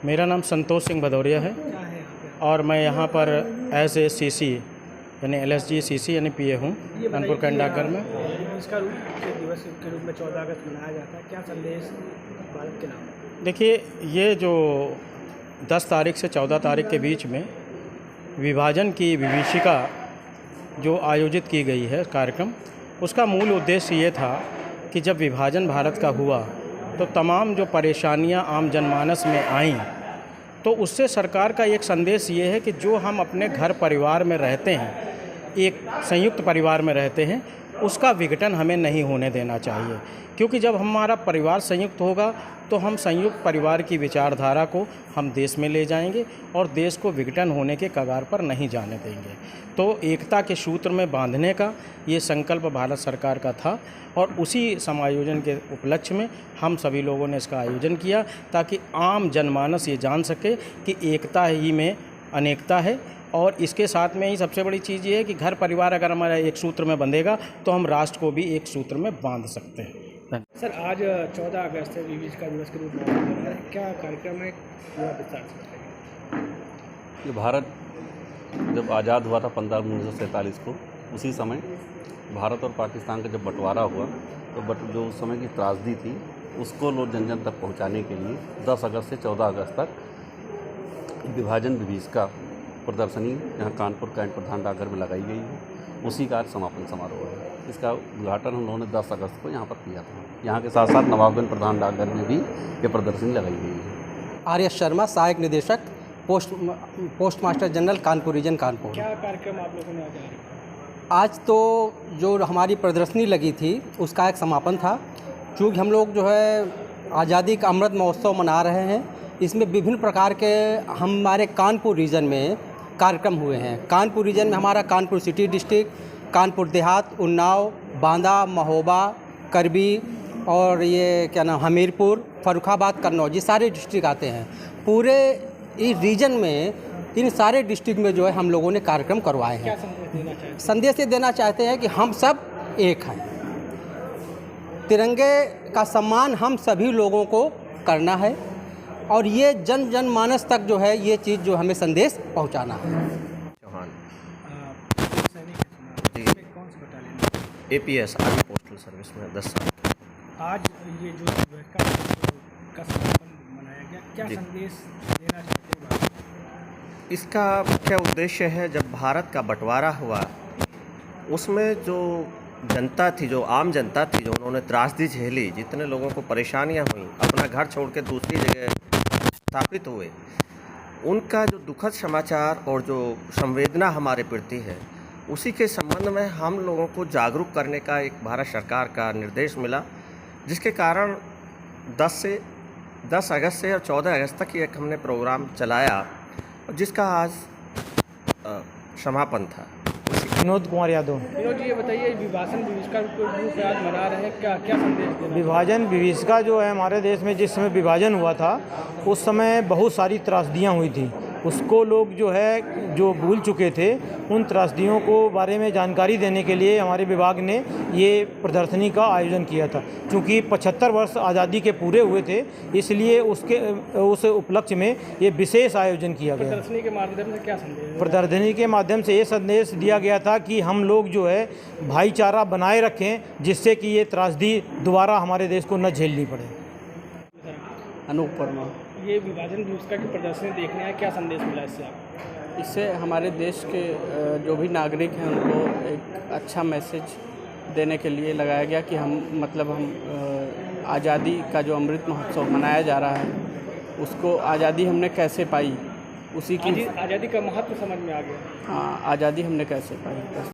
मेरा नाम संतोष सिंह भदौरिया है और मैं यहाँ पर एज ए CC यानी LSG CC यानी PA हूँ कानपुर कैंट डाकघर में। इसका दिवस के रूप में 14 अगस्त मनाया जाता है, क्या संदेश भारत के नाम? देखिए, ये जो 10 तारीख से 14 तारीख के बीच में विभाजन की विभीषिका जो आयोजित की गई है कार्यक्रम, उसका मूल उद्देश्य ये था कि जब विभाजन भारत का हुआ तो तमाम जो परेशानियां आम जनमानस में आईं, तो उससे सरकार का एक संदेश ये है कि जो हम अपने घर परिवार में रहते हैं, एक संयुक्त परिवार में रहते हैं, उसका विघटन हमें नहीं होने देना चाहिए। क्योंकि जब हमारा परिवार संयुक्त होगा तो हम संयुक्त परिवार की विचारधारा को हम देश में ले जाएंगे और देश को विघटन होने के कगार पर नहीं जाने देंगे। तो एकता के सूत्र में बांधने का ये संकल्प भारत सरकार का था और उसी समायोजन के उपलक्ष्य में हम सभी लोगों ने इसका आयोजन किया ताकि आम जनमानस ये जान सके कि एकता ही में अनेकता है। और इसके साथ में ही सबसे बड़ी चीज़ ये है कि घर परिवार अगर हमारा एक सूत्र में बंधेगा तो हम राष्ट्र को भी एक सूत्र में बांध सकते हैं। सर, आज 14 अगस्त है, विभीषिका दिवस के रूप में मनाया जा रहा है, क्या कार्यक्रम है, पूरा विस्तार से बताइए। ये भारत जब आज़ाद हुआ था 15 1947 को, उसी समय भारत और पाकिस्तान का जब बंटवारा हुआ तो जो उस समय की त्रासदी थी उसको लोग जन जन तक पहुंचाने के लिए 10 अगस्त से 14 अगस्त तक विभाजन विभीषिका प्रदर्शनी यहाँ कानपुर कैंट प्रधान डाकघर में लगाई गई है। उसी का आज समापन समारोह है। इसका उद्घाटन हम लोगों ने 10 अगस्त को यहाँ पर किया था। यहाँ के साथ साथ नवाबगंज प्रधान डाकघर में भी ये प्रदर्शनी लगाई गई है। RS शर्मा, सहायक निदेशक, post master general, Kanpur region, Kanpur. क्या कार्यक्रम आप लोगों ने आज तो जो हमारी प्रदर्शनी लगी थी उसका एक समापन था। चूँकि हम लोग जो है आज़ादी का अमृत महोत्सव मना रहे हैं, इसमें विभिन्न प्रकार के हमारे कानपुर रीजन में कार्यक्रम हुए हैं। कानपुर रीजन में हमारा कानपुर सिटी डिस्ट्रिक्ट, कानपुर देहात, उन्नाव, बांदा, महोबा, करबी और ये क्या नाम हमीरपुर, फर्रुखाबाद, कन्नौज, ये सारे डिस्ट्रिक्ट आते हैं। पूरे इस रीजन में इन सारे डिस्ट्रिक्ट में जो है हम लोगों ने कार्यक्रम करवाए हैं। क्या संदेश देना चाहते हैं? संदेश ये देना चाहते हैं कि हम सब एक हैं। तिरंगे का सम्मान हम सभी लोगों को करना है और ये जन जन मानस तक जो है ये चीज़ जो हमें संदेश पहुंचाना है। चौहान जी, कौन सी battalion? APS army postal service में 10 साल। आज ये जो का समापन मनाया गया, क्या संदेश देना चाहते हैं भारत? इसका मुख्य उद्देश्य है, जब भारत का बंटवारा हुआ उसमें जो जनता थी, जो आम जनता थी, जो उन्होंने त्रासदी झेली, जितने लोगों को परेशानियां हुई, अपना घर छोड़ के दूसरी जगह स्थापित हुए, उनका जो दुखद समाचार और जो संवेदना हमारे प्रति है, उसी के संबंध में हम लोगों को जागरूक करने का एक भारत सरकार का निर्देश मिला, जिसके कारण 10 अगस्त से और 14 अगस्त तक एक हमने प्रोग्राम चलाया, जिसका आज समापन था। विनोद कुमार यादव। विनोद जी, ये बताइए, विभाजन विभीषिका के रूप में आज मना रहे हैं, क्या संदेश देना? विभाजन विभीषिका जो है हमारे देश में जिस समय विभाजन हुआ था उस समय बहुत सारी त्रासदियाँ हुई थी। उसको लोग जो है जो भूल चुके थे, उन त्रासदियों को बारे में जानकारी देने के लिए हमारे विभाग ने ये प्रदर्शनी का आयोजन किया था। क्योंकि 75 वर्ष आज़ादी के पूरे हुए थे, इसलिए उस उपलक्ष्य में ये विशेष आयोजन किया गया। प्रदर्शनी के माध्यम से क्या संदेश? प्रदर्शनी के माध्यम से ये संदेश दिया गया था कि हम लोग जो है भाईचारा बनाए रखें, जिससे कि ये त्रासदी दोबारा हमारे देश को न झेलनी पड़े। अनूप वर्मा। ये विभाजन विभीषिका की प्रदर्शनी देखने आए, क्या संदेश मिला इससे आप? इससे हमारे देश के जो भी नागरिक हैं उनको एक अच्छा मैसेज देने के लिए लगाया गया कि हम आज़ादी का जो अमृत महोत्सव मनाया जा रहा है उसको आज़ादी हमने कैसे पाई, उसी की आज़ादी का महत्व समझ में आ गया। हाँ, आज़ादी हमने कैसे पाई।